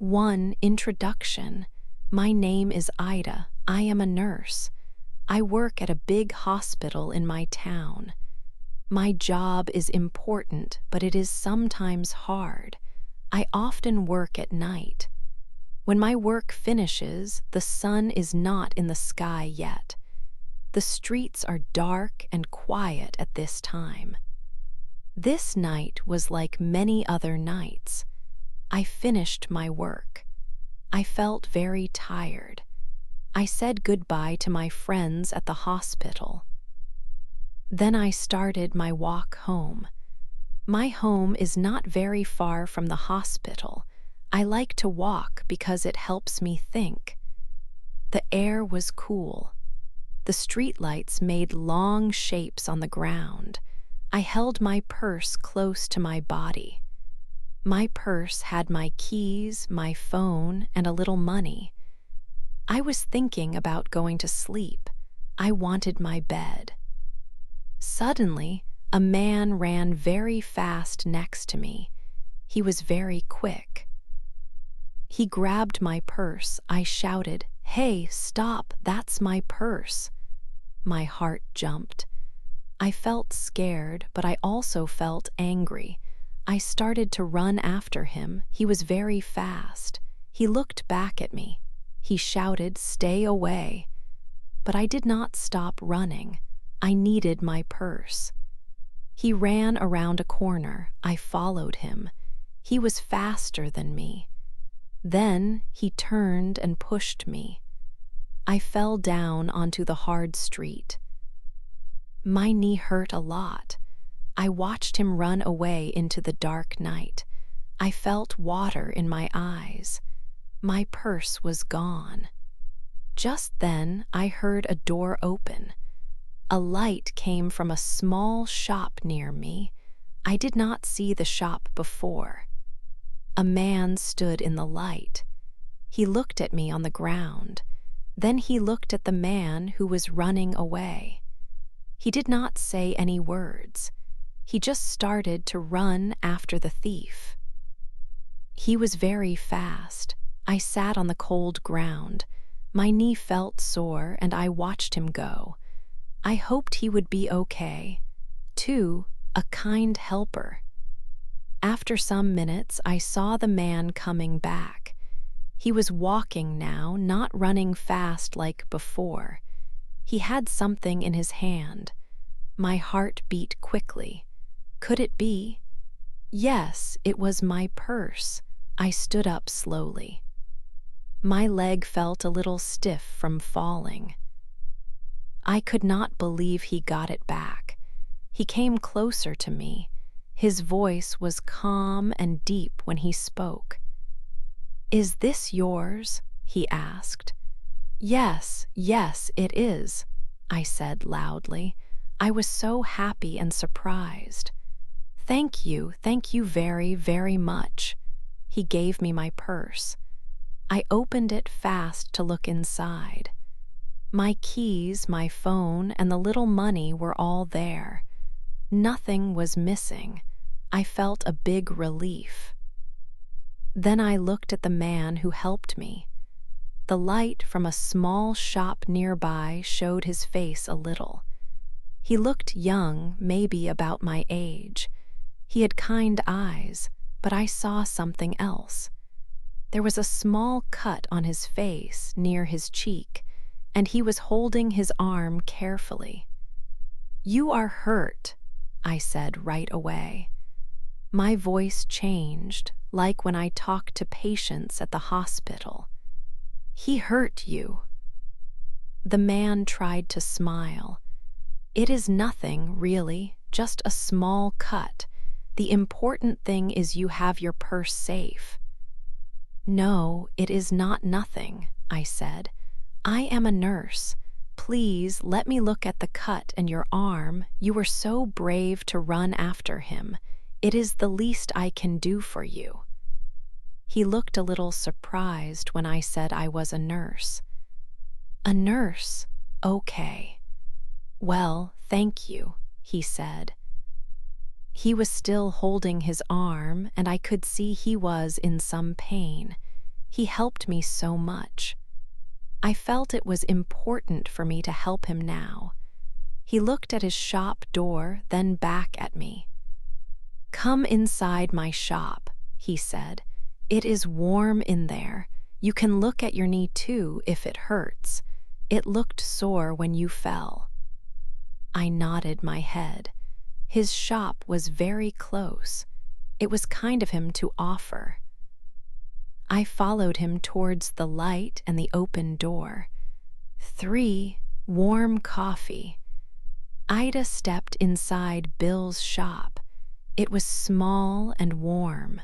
1. Introduction. My name is Ida. I am a nurse. I work at a big hospital in my town. My job is important, but it is sometimes hard. I often work at night. When my work finishes, the sun is not in the sky yet. The streets are dark and quiet at this time. This night was like many other nights. I finished my work. I felt very tired. I said goodbye to my friends at the hospital. Then I started my walk home. My home is not very far from the hospital. I like to walk because it helps me think. The air was cool. The streetlights made long shapes on the ground. I held my purse close to my body. My purse had my keys, my phone, and a little money. I was thinking about going to sleep. I wanted my bed. Suddenly, a man ran very fast next to me. He was very quick. He grabbed my purse. I shouted, "Hey, stop, that's my purse." My heart jumped. I felt scared, but I also felt angry. I started to run after him. He was very fast. He looked back at me. He shouted, "Stay away." But I did not stop running. I needed my purse. He ran around a corner. I followed him. He was faster than me. Then he turned and pushed me. I fell down onto the hard street. My knee hurt a lot. I watched him run away into the dark night. I felt water in my eyes. My purse was gone. Just then, I heard a door open. A light came from a small shop near me. I did not see the shop before. A man stood in the light. He looked at me on the ground. Then he looked at the man who was running away. He did not say any words. He just started to run after the thief. He was very fast. I sat on the cold ground. My knee felt sore, and I watched him go. I hoped he would be okay. 2. A kind helper. After some minutes, I saw the man coming back. He was walking now, not running fast like before. He had something in his hand. My heart beat quickly. Could it be? Yes, it was my purse. I stood up slowly. My leg felt a little stiff from falling. I could not believe he got it back. He came closer to me. His voice was calm and deep when he spoke. "Is this yours?" he asked. "Yes, yes, it is," I said loudly. I was so happy and surprised. Thank you very, very much." He gave me my purse. I opened it fast to look inside. My keys, my phone, and the little money were all there. Nothing was missing. I felt a big relief. Then I looked at the man who helped me. The light from a small shop nearby showed his face a little. He looked young, maybe about my age. He had kind eyes, but I saw something else. There was a small cut on his face near his cheek, and he was holding his arm carefully. "You are hurt," I said right away. My voice changed, like when I talk to patients at the hospital. "He hurt you." The man tried to smile. "It is nothing, really, just a small cut. The important thing is you have your purse safe." "No, it is not nothing," I said. "I am a nurse. Please let me look at the cut and your arm. You were so brave to run after him. It is the least I can do for you." He looked a little surprised when I said I was a nurse. "A nurse? Okay. Well, thank you," he said. He was still holding his arm, and I could see he was in some pain. He helped me so much. I felt it was important for me to help him now. He looked at his shop door, then back at me. "Come inside my shop," he said. "It is warm in there. You can look at your knee too if it hurts. It looked sore when you fell." I nodded my head. His shop was very close. It was kind of him to offer. I followed him towards the light and the open door. 3 warm coffee. Ida stepped inside Bill's shop. It was small and warm.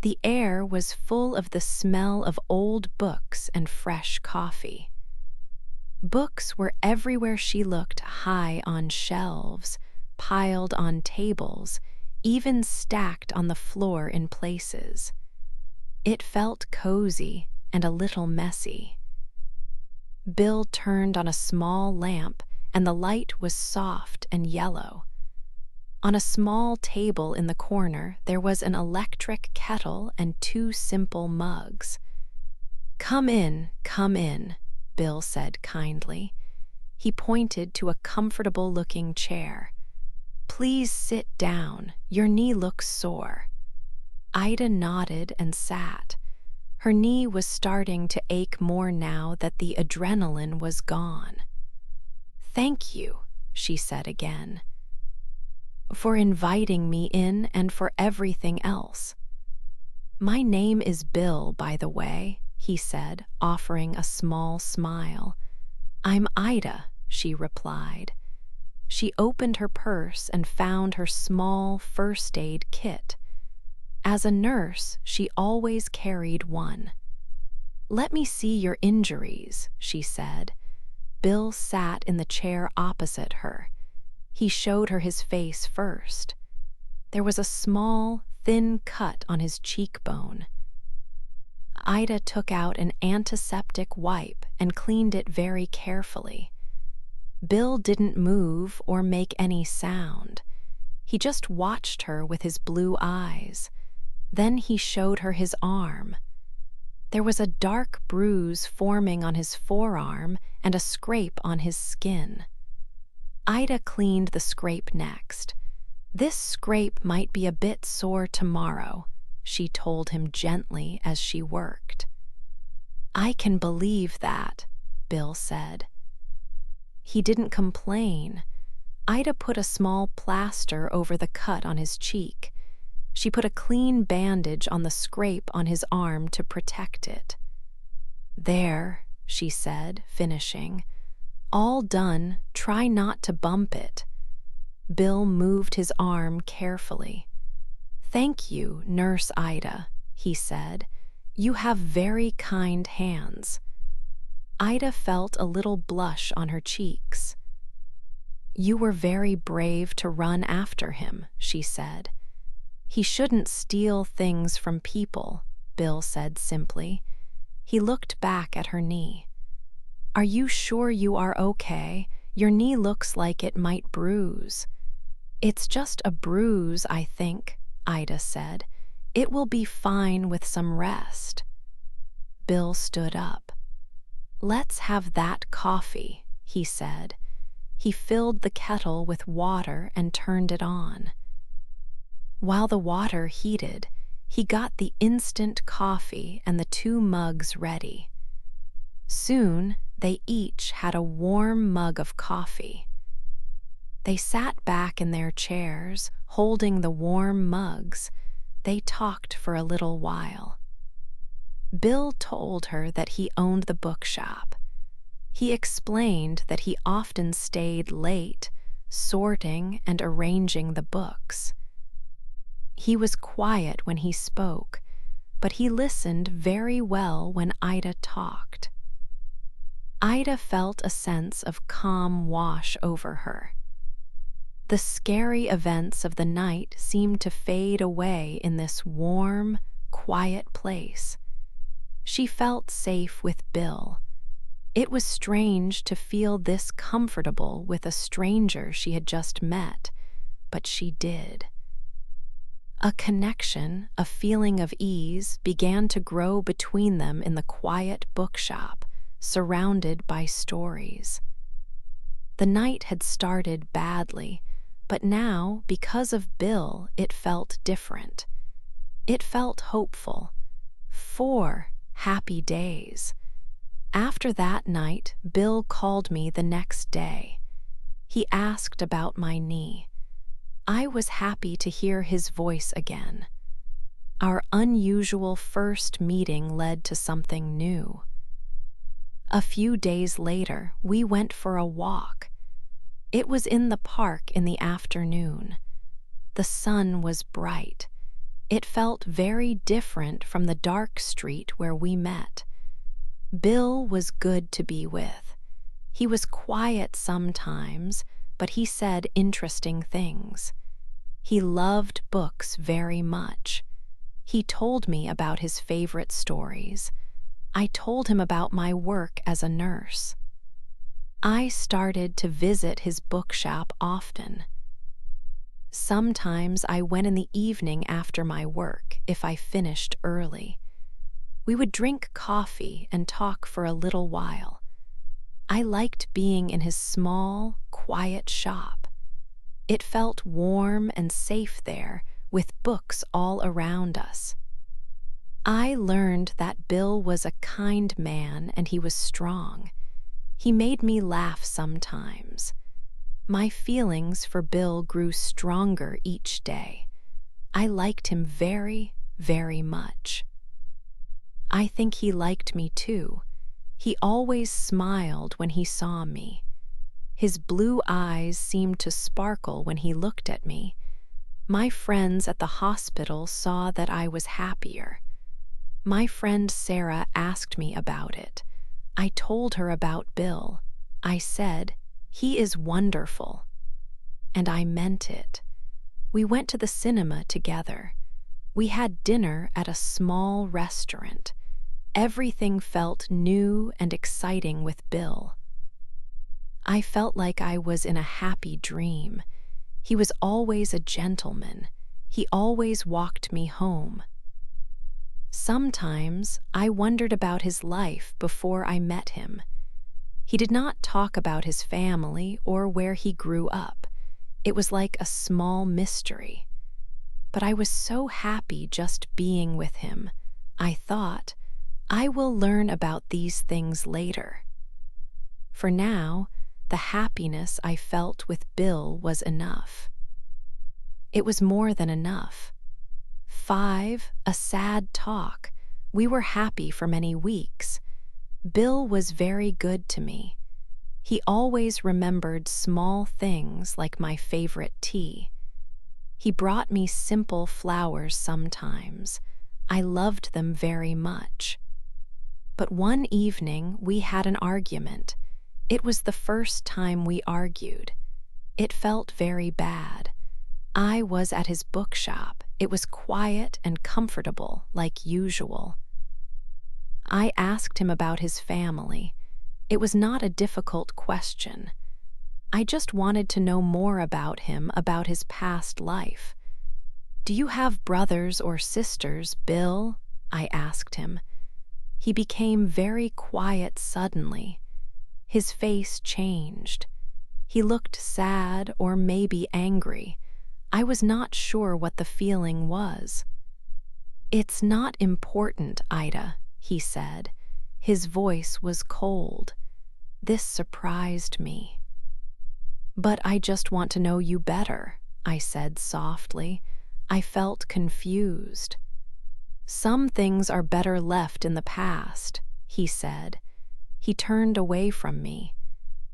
The air was full of the smell of old books and fresh coffee. Books were everywhere she looked, high on shelves, piled on tables, even stacked on the floor in places. It felt cozy and a little messy. Bill turned on a small lamp, and the light was soft and yellow. On a small table in the corner, there was an electric kettle and 2 simple mugs. Come in," Bill said kindly. He pointed to a comfortable-looking chair. "Please sit down. Your knee looks sore." Ida nodded and sat. Her knee was starting to ache more now that the adrenaline was gone. "Thank you," she said again, "for inviting me in and for everything else." "My name is Bill, by the way," he said, offering a small smile. "I'm Ida," she replied. She opened her purse and found her small first aid kit. As a nurse, she always carried one. "Let me see your injuries," she said. Bill sat in the chair opposite her. He showed her his face first. There was a small, thin cut on his cheekbone. Ida took out an antiseptic wipe and cleaned it very carefully. Bill didn't move or make any sound. He just watched her with his blue eyes. Then he showed her his arm. There was a dark bruise forming on his forearm and a scrape on his skin. Ida cleaned the scrape next. "This scrape might be a bit sore tomorrow," she told him gently as she worked. "I can believe that," Bill said. He didn't complain. Ida put a small plaster over the cut on his cheek. She put a clean bandage on the scrape on his arm to protect it. "There," she said, finishing. "All done. Try not to bump it." Bill moved his arm carefully. "Thank you, Nurse Ida," he said. "You have very kind hands." Ida felt a little blush on her cheeks. "You were very brave to run after him," she said. "He shouldn't steal things from people," Bill said simply. He looked back at her knee. "Are you sure you are okay? Your knee looks like it might bruise." "It's just a bruise, I think," Ida said. "It will be fine with some rest." Bill stood up. "Let's have that coffee," he said. He filled the kettle with water and turned it on. While the water heated, he got the instant coffee and the 2 mugs ready. Soon, they each had a warm mug of coffee. They sat back in their chairs, holding the warm mugs. They talked for a little while. Bill told her that he owned the bookshop. He explained that he often stayed late, sorting and arranging the books. He was quiet when he spoke, but he listened very well when Ida talked. Ida felt a sense of calm wash over her. The scary events of the night seemed to fade away in this warm, quiet place. She felt safe with Bill. It was strange to feel this comfortable with a stranger she had just met, but she did. A connection, a feeling of ease, began to grow between them in the quiet bookshop, surrounded by stories. The night had started badly, but now, because of Bill, it felt different. It felt hopeful. 4 happy days. After that night, Bill called me the next day. He asked about my knee. I was happy to hear his voice again. Our unusual first meeting led to something new. A few days later, we went for a walk. It was in the park in the afternoon. The sun was bright. It felt very different from the dark street where we met. Bill was good to be with. He was quiet sometimes, but he said interesting things. He loved books very much. He told me about his favorite stories. I told him about my work as a nurse. I started to visit his bookshop often. Sometimes I went in the evening after my work if I finished early. We would drink coffee and talk for a little while. I liked being in his small, quiet shop. It felt warm and safe there, with books all around us. I learned that Bill was a kind man and he was strong. He made me laugh sometimes. My feelings for Bill grew stronger each day. I liked him very, very much. I think he liked me too. He always smiled when he saw me. His blue eyes seemed to sparkle when he looked at me. My friends at the hospital saw that I was happier. My friend Sarah asked me about it. I told her about Bill. I said, "He is wonderful." And I meant it. We went to the cinema together. We had dinner at a small restaurant. Everything felt new and exciting with Bill. I felt like I was in a happy dream. He was always a gentleman. He always walked me home. Sometimes I wondered about his life before I met him. He did not talk about his family or where he grew up. It was like a small mystery. But I was so happy just being with him. I thought, I will learn about these things later. For now, the happiness I felt with Bill was enough. It was more than enough. 5, a sad talk. We were happy for many weeks. Bill was very good to me. He always remembered small things like my favorite tea. He brought me simple flowers sometimes. I loved them very much. But one evening we had an argument. It was the first time we argued. It felt very bad. I was at his bookshop. It was quiet and comfortable, like usual. I asked him about his family. It was not a difficult question. I just wanted to know more about him, about his past life. "Do you have brothers or sisters, Bill?" I asked him. He became very quiet suddenly. His face changed. He looked sad or maybe angry. I was not sure what the feeling was. "It's not important, Ida," he said. His voice was cold. This surprised me. "But I just want to know you better," I said softly. I felt confused. "Some things are better left in the past," he said. He turned away from me.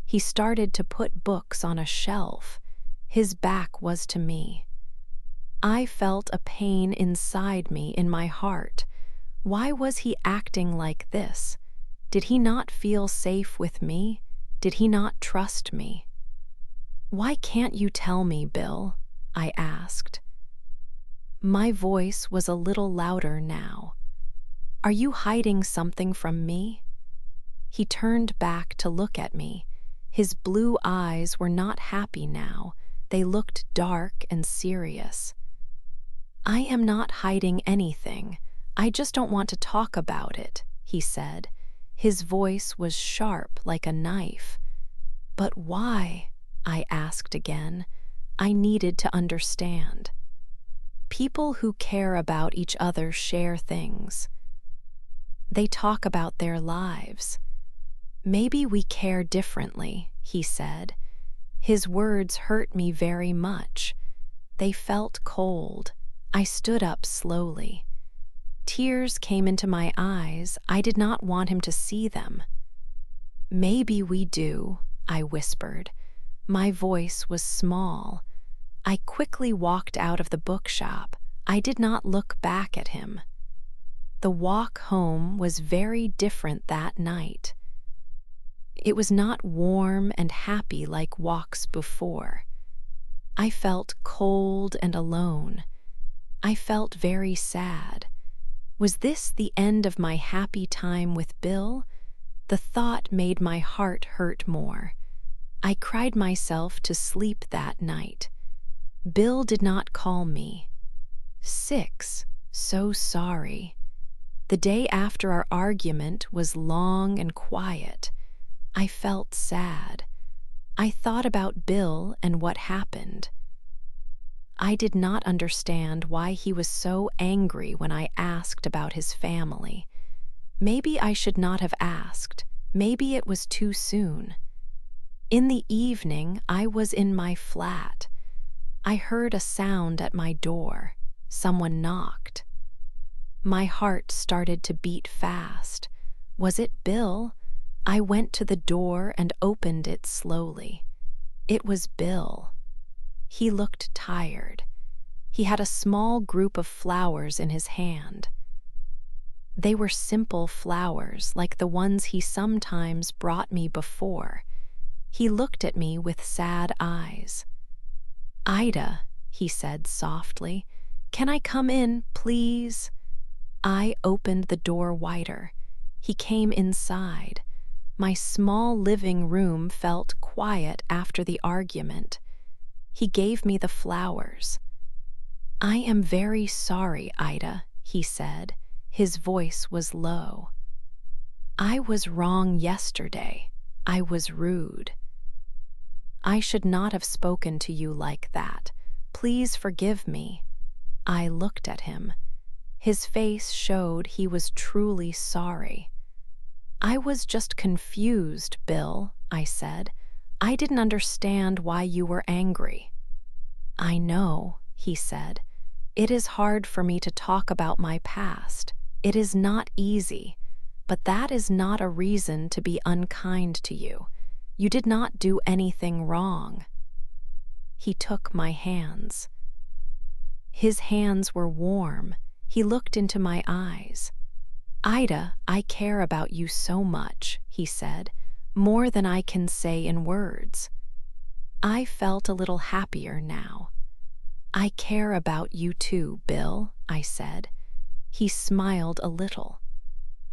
He started to put books on a shelf. His back was to me. I felt a pain inside me in my heart. Why was he acting like this? Did he not feel safe with me? Did he not trust me? "Why can't you tell me, Bill?" I asked. My voice was a little louder now. "Are you hiding something from me?" He turned back to look at me. His blue eyes were not happy now. They looked dark and serious. I am not hiding anything. I just don't want to talk about it, he said. His voice was sharp like a knife. But why? I asked again. I needed to understand. People who care about each other share things. They talk about their lives. Maybe we care differently, he said. His words hurt me very much. They felt cold. I stood up slowly. Tears came into my eyes. I did not want him to see them. Maybe we do, I whispered. My voice was small. I quickly walked out of the bookshop. I did not look back at him. The walk home was very different that night. It was not warm and happy like walks before. I felt cold and alone. I felt very sad. Was this the end of my happy time with Bill? The thought made my heart hurt more. I cried myself to sleep that night. Bill did not call me. 6. So sorry. The day after our argument was long and quiet. I felt sad. I thought about Bill and what happened. I did not understand why he was so angry when I asked about his family. Maybe I should not have asked. Maybe it was too soon. In the evening, I was in my flat. I heard a sound at my door. Someone knocked. My heart started to beat fast. Was it Bill? I went to the door and opened it slowly. It was Bill. He looked tired. He had a small group of flowers in his hand. They were simple flowers, like the ones he sometimes brought me before. He looked at me with sad eyes. "Ida," he said softly, "can I come in, please?" I opened the door wider. He came inside. My small living room felt quiet after the argument. He gave me the flowers. "I am very sorry, Ida," he said. His voice was low. "I was wrong yesterday. I was rude. I should not have spoken to you like that. Please forgive me." I looked at him. His face showed he was truly sorry. "I was just confused, Bill," I said. "I didn't understand why you were angry." "I know," he said. "It is hard for me to talk about my past. It is not easy, but that is not a reason to be unkind to you. You did not do anything wrong." He took my hands. His hands were warm. He looked into my eyes. "Ida, I care about you so much," he said, "more than I can say in words." I felt a little happier now. "I care about you too, Bill," I said. He smiled a little.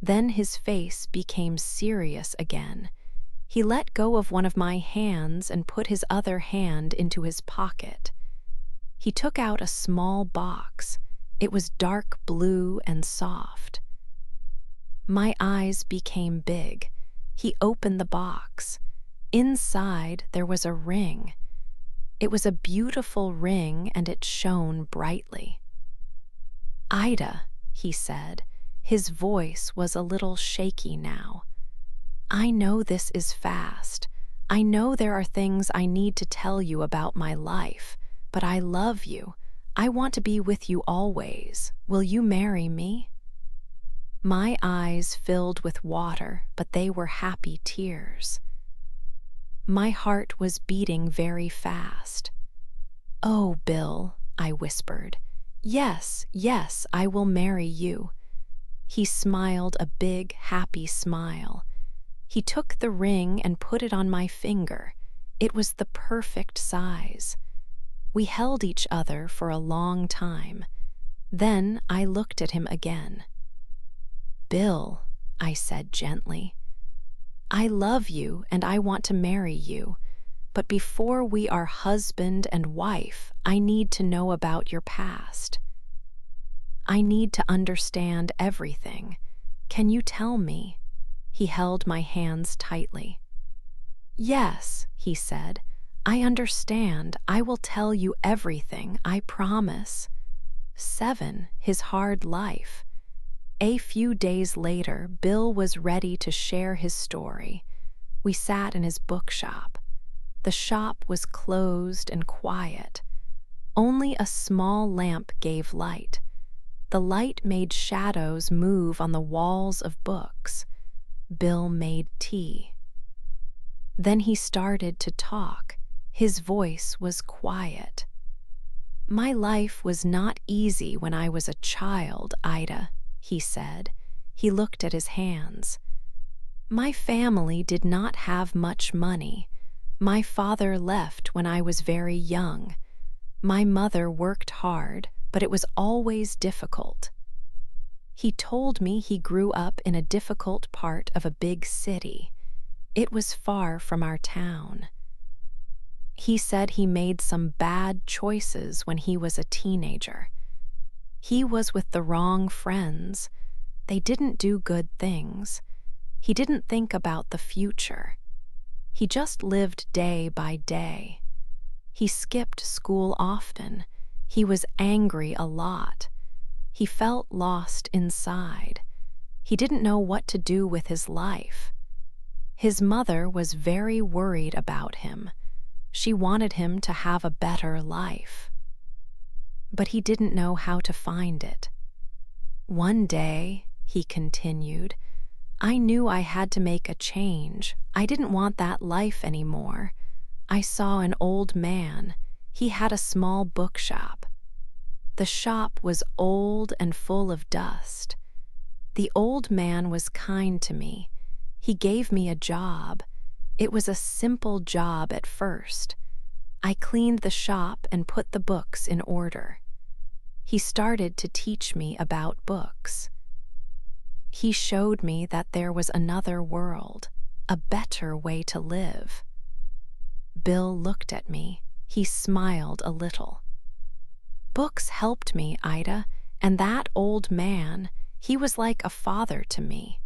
Then his face became serious again. He let go of one of my hands and put his other hand into his pocket. He took out a small box. It was dark blue and soft. My eyes became big. He opened the box. Inside there was a ring. It was a beautiful ring and it shone brightly. "Ida," he said. His voice was a little shaky now. "I know this is fast. I know there are things I need to tell you about my life, but I love you. I want to be with you always. Will you marry me?" My eyes filled with water, but they were happy tears. My heart was beating very fast. "Oh, Bill," I whispered. "Yes, yes, I will marry you." He smiled a big, happy smile. He took the ring and put it on my finger. It was the perfect size. We held each other for a long time. Then I looked at him again. "Bill," I said gently, "I love you and I want to marry you, but before we are husband and wife, I need to know about your past." I need to understand everything. Can you tell me?" He held my hands tightly. "Yes," he said. "I understand. I will tell you everything, I promise." 7. His hard life. A few days later, Bill was ready to share his story. We sat in his bookshop. The shop was closed and quiet. Only a small lamp gave light. The light made shadows move on the walls of books. Bill made tea. Then he started to talk. His voice was quiet. "My life was not easy when I was a child, Ida," he said. He looked at his hands. "My family did not have much money. My father left when I was very young. My mother worked hard, but it was always difficult." He told me he grew up in a difficult part of a big city. It was far from our town. He said he made some bad choices when he was a teenager. He was with the wrong friends. They didn't do good things. He didn't think about the future. He just lived day by day. He skipped school often. He was angry a lot. He felt lost inside. He didn't know what to do with his life. His mother was very worried about him. She wanted him to have a better life. But he didn't know how to find it. "One day," he continued, "I knew I had to make a change. I didn't want that life anymore. I saw an old man. He had a small bookshop. The shop was old and full of dust. The old man was kind to me. He gave me a job. It was a simple job at first. I cleaned the shop and put the books in order. He started to teach me about books. He showed me that there was another world, a better way to live." Bill looked at me. He smiled a little. "Books helped me, Ida, and that old man, he was like a father to me.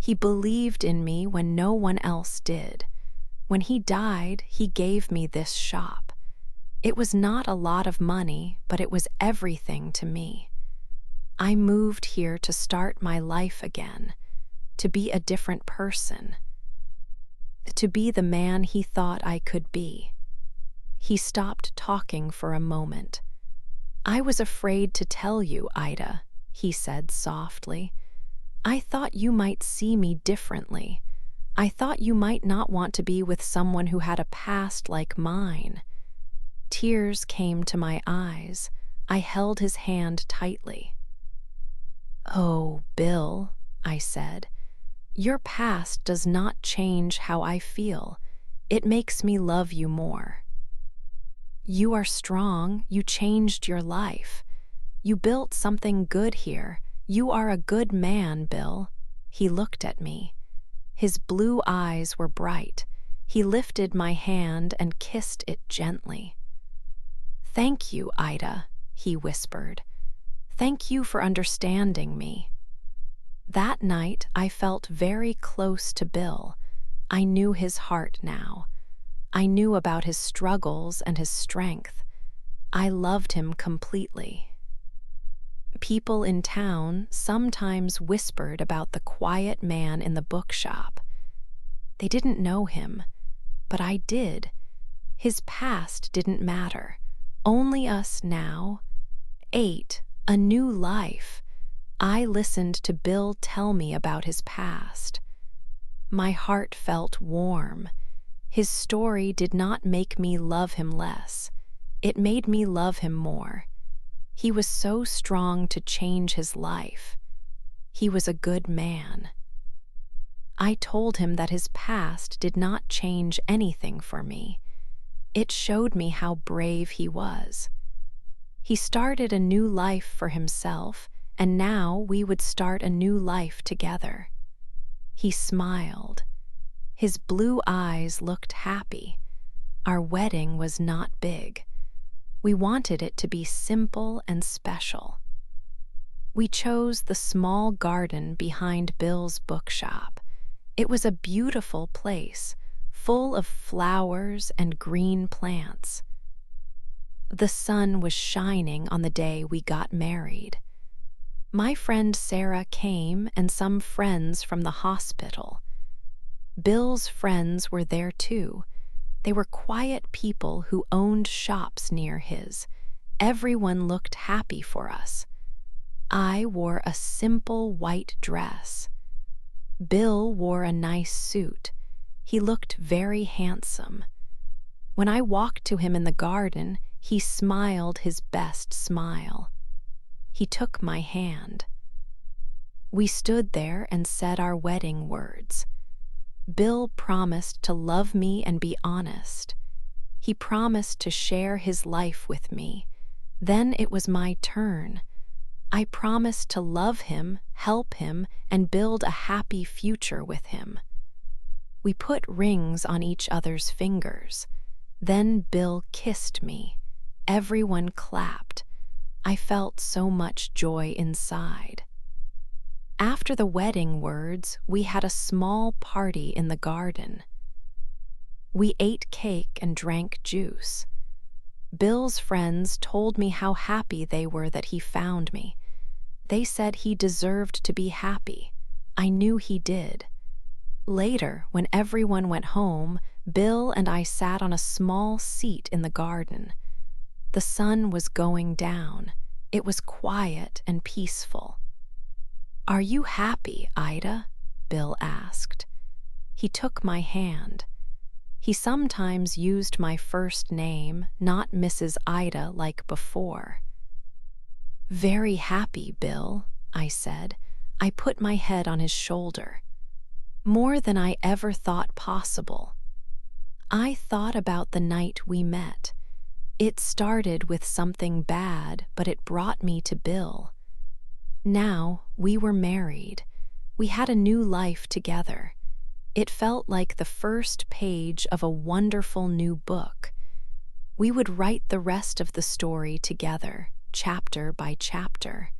He believed in me when no one else did. When he died, he gave me this shop. It was not a lot of money, but it was everything to me. I moved here to start my life again, to be a different person, to be the man he thought I could be." He stopped talking for a moment. "I was afraid to tell you, Ida," he said softly. "I thought you might see me differently. I thought you might not want to be with someone who had a past like mine." Tears came to my eyes. I held his hand tightly. "Oh, Bill," I said, "your past does not change how I feel. It makes me love you more. You are strong. You changed your life. You built something good here. You are a good man, Bill." He looked at me. His blue eyes were bright. He lifted my hand and kissed it gently. "Thank you, Ida," he whispered. "Thank you for understanding me." That night, I felt very close to Bill. I knew his heart now. I knew about his struggles and his strength. I loved him completely. People in town sometimes whispered about the quiet man in the bookshop. They didn't know him, but I did. His past didn't matter. Only us now. 8. A new life. I listened to Bill tell me about his past. My heart felt warm. His story did not make me love him less. It made me love him more. He was so strong to change his life. He was a good man. I told him that his past did not change anything for me. It showed me how brave he was. He started a new life for himself, and now we would start a new life together. He smiled. His blue eyes looked happy. Our wedding was not big. We wanted it to be simple and special. We chose the small garden behind Bill's bookshop. It was a beautiful place, full of flowers and green plants. The sun was shining on the day we got married. My friend Sarah came and some friends from the hospital. Bill's friends were there too. They were quiet people who owned shops near his. Everyone looked happy for us. I wore a simple white dress. Bill wore a nice suit. He looked very handsome. When I walked to him in the garden, he smiled his best smile. He took my hand. We stood there and said our wedding words. Bill promised to love me and be honest. He promised to share his life with me. Then it was my turn. I promised to love him, help him, and build a happy future with him. We put rings on each other's fingers. Then Bill kissed me. Everyone clapped. I felt so much joy inside. After the wedding words, we had a small party in the garden. We ate cake and drank juice. Bill's friends told me how happy they were that he found me. They said he deserved to be happy. I knew he did. Later, when everyone went home, Bill and I sat on a small seat in the garden. The sun was going down. It was quiet and peaceful. "Are you happy, Ida?" Bill asked. He took my hand. He sometimes used my first name, not Mrs. Ida like before. "Very happy, Bill," I said. I put my head on his shoulder. More than I ever thought possible. I thought about the night we met. It started with something bad, but it brought me to Bill. Now we were married. We had a new life together. It felt like the first page of a wonderful new book. We would write the rest of the story together, chapter by chapter.